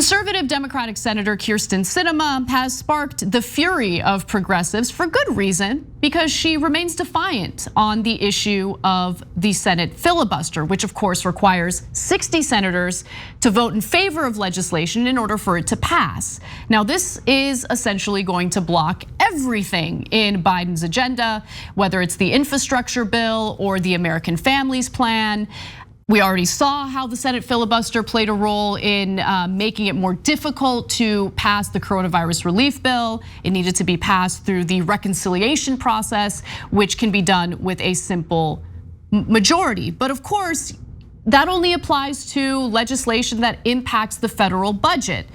Conservative Democratic Senator Kyrsten Sinema has sparked the fury of progressives for good reason, because she remains defiant on the issue of the Senate filibuster, which of course requires 60 senators to vote in favor of legislation in order for it to pass. Now, this is essentially going to block everything in Biden's agenda, whether it's the infrastructure bill or the American Families Plan. We already saw how the Senate filibuster played a role in making it more difficult to pass the coronavirus relief bill. It needed to be passed through the reconciliation process, which can be done with a simple majority. But of course, that only applies to legislation that impacts the federal budget.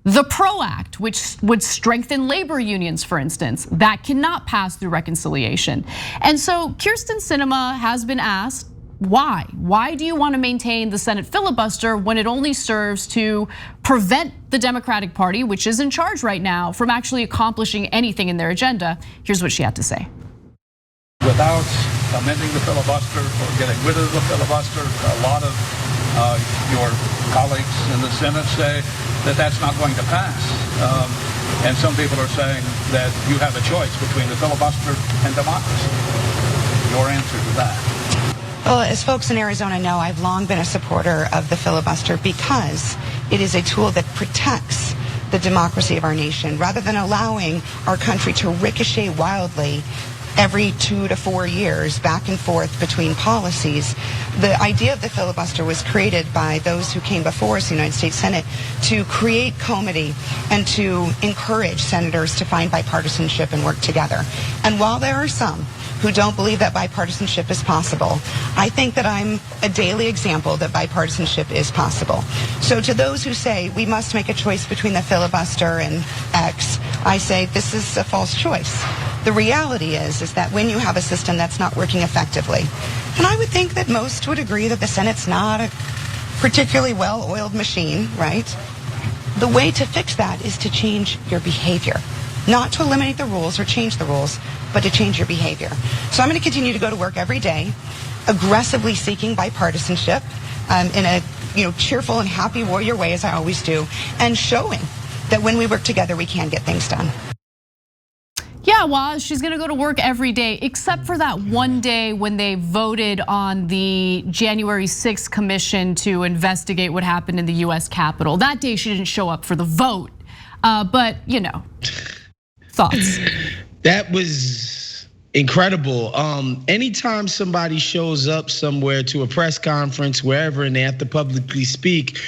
The PRO Act, which would strengthen labor unions, for instance, that cannot pass through reconciliation. And so Kyrsten Sinema has been asked, why? Why do you want to maintain the Senate filibuster when it only serves to prevent the Democratic Party, which is in charge right now, from actually accomplishing anything in their agenda? Here's what she had to say. Without amending the filibuster or getting rid of the filibuster, a lot of your colleagues in the Senate say that that's not going to pass. And some people are saying that you have a choice between the filibuster and democracy. Your answer to that? Well, as folks in Arizona know, I've long been a supporter of the filibuster because it is a tool that protects the democracy of our nation rather than allowing our country to ricochet wildly every 2 to 4 years back and forth between policies. The idea of the filibuster was created by those who came before us, the United States Senate, to create comity and to encourage senators to find bipartisanship and work together. And while there are some who don't believe that bipartisanship is possible, I think that I'm a daily example that bipartisanship is possible. So to those who say we must make a choice between the filibuster and X, I say this is a false choice. The reality is that when you have a system that's not working effectively, and I would think that most would agree that the Senate's not a particularly well-oiled machine, right? The way to fix that is to change your behavior. Not to eliminate the rules or change the rules, but to change your behavior. So I'm going to continue to go to work every day, aggressively seeking bipartisanship in a cheerful and happy warrior way, as I always do, and showing that when we work together, we can get things done. Yeah, well, she's gonna go to work every day, except for that one day when they voted on the January 6th commission to investigate what happened in the US Capitol. That day she didn't show up for the vote, but thoughts? That was incredible. Anytime somebody shows up somewhere to a press conference, wherever, and they have to publicly speak,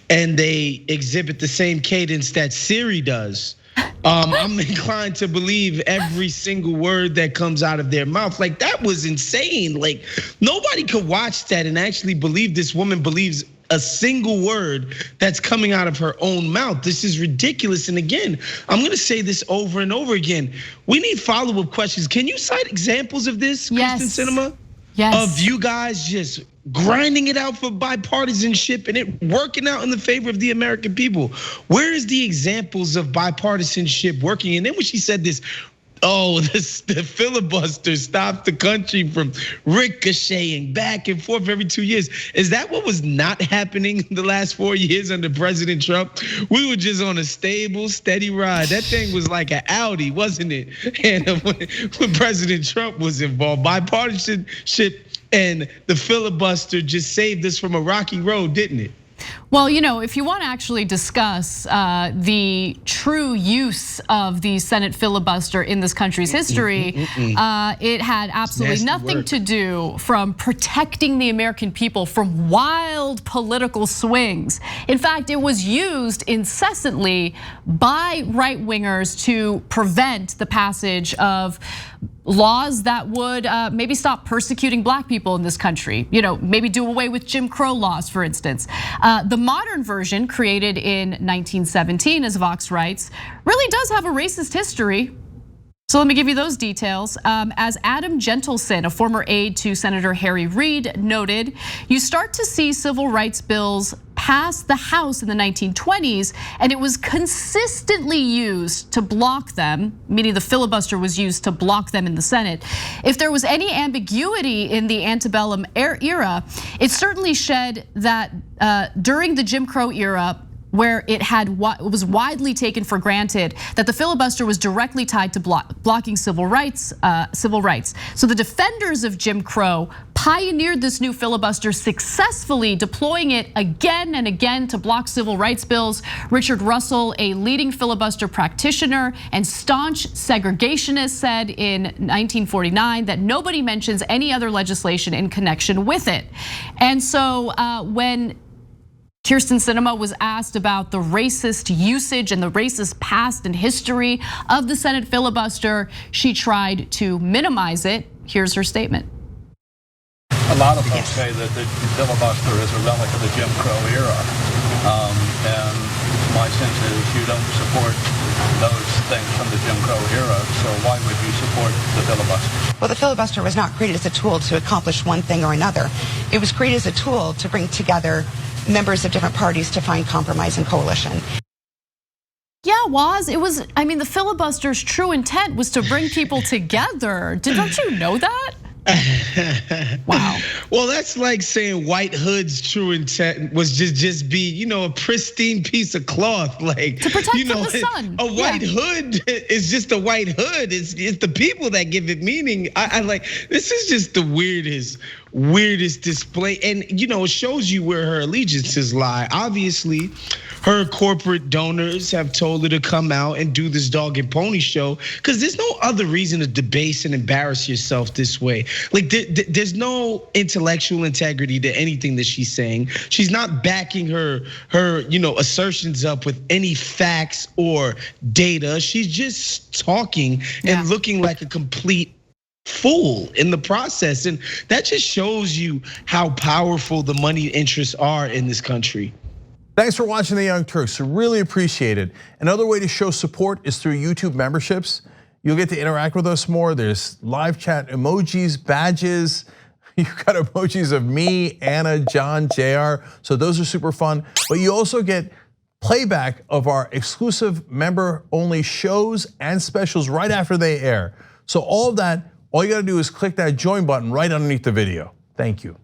and they exhibit the same cadence that Siri does, I'm inclined to believe every single word that comes out of their mouth. Like, that was insane. Like, nobody could watch that and actually believe this woman believes a single word that's coming out of her own mouth. This is ridiculous. And again, I'm gonna say this over and over again. We need follow-up questions. Can you cite examples of this, yes. Kyrsten Sinema? Yes. Of you guys just grinding it out for bipartisanship and it working out in the favor of the American people? Where is the examples of bipartisanship working? And then when she said this, the filibuster stopped the country from ricocheting back and forth every 2 years. Is that what was not happening the last 4 years under President Trump? We were just on a stable, steady ride. That thing was like an Audi, wasn't it? And when President Trump was involved, bipartisanship and the filibuster just saved us from a rocky road, didn't it? Well, if you want to actually discuss the true use of the Senate filibuster in this country's history, it had absolutely nothing to do from protecting the American people from wild political swings. In fact, it was used incessantly by right-wingers to prevent the passage of laws that would maybe stop persecuting black people in this country. Maybe do away with Jim Crow laws, for instance. The modern version, created in 1917, as Vox writes, really does have a racist history. So let me give you those details. As Adam Gentleson, a former aide to Senator Harry Reid, noted, you start to see civil rights bills pass the House in the 1920s, and it was consistently used to block them, meaning the filibuster was used to block them in the Senate. If there was any ambiguity in the antebellum era, it certainly shed that during the Jim Crow era, where it was widely taken for granted that the filibuster was directly tied to blocking civil rights. So the defenders of Jim Crow pioneered this new filibuster, successfully deploying it again and again to block civil rights bills. Richard Russell, a leading filibuster practitioner and staunch segregationist, said in 1949 that nobody mentions any other legislation in connection with it. And so when Kyrsten Sinema was asked about the racist usage and the racist past and history of the Senate filibuster, she tried to minimize it. Here's her statement. A lot of folks say that the filibuster is a relic of the Jim Crow era. And my sense is you don't support those things from the Jim Crow era, so why would you support the filibuster? Well, the filibuster was not created as a tool to accomplish one thing or another. It was created as a tool to bring together members of different parties to find compromise and coalition. Yeah, Woz, it was, I mean, the filibuster's true intent was to bring people together. Don't you know that? Wow. Well, that's like saying White Hood's true intent was just be, a pristine piece of cloth, like to protect from the sun. A white hood is just a white hood. It's the people that give it meaning. I like, this is just the weirdest display, and it shows you where her allegiances lie. Obviously, her corporate donors have told her to come out and do this dog and pony show because there's no other reason to debase and embarrass yourself this way. Like there's no intellectual integrity to anything that she's saying. She's not backing her assertions up with any facts or data. She's just talking and looking like a complete fool in the process. And that just shows you how powerful the money interests are in this country. Thanks for watching The Young Turks, really appreciate it. Another way to show support is through YouTube memberships. You'll get to interact with us more. There's live chat emojis, badges. You've got emojis of me, Anna, John, JR. So those are super fun. But you also get playback of our exclusive member-only shows and specials right after they air. So all of that, all you gotta do is click that join button right underneath the video. Thank you.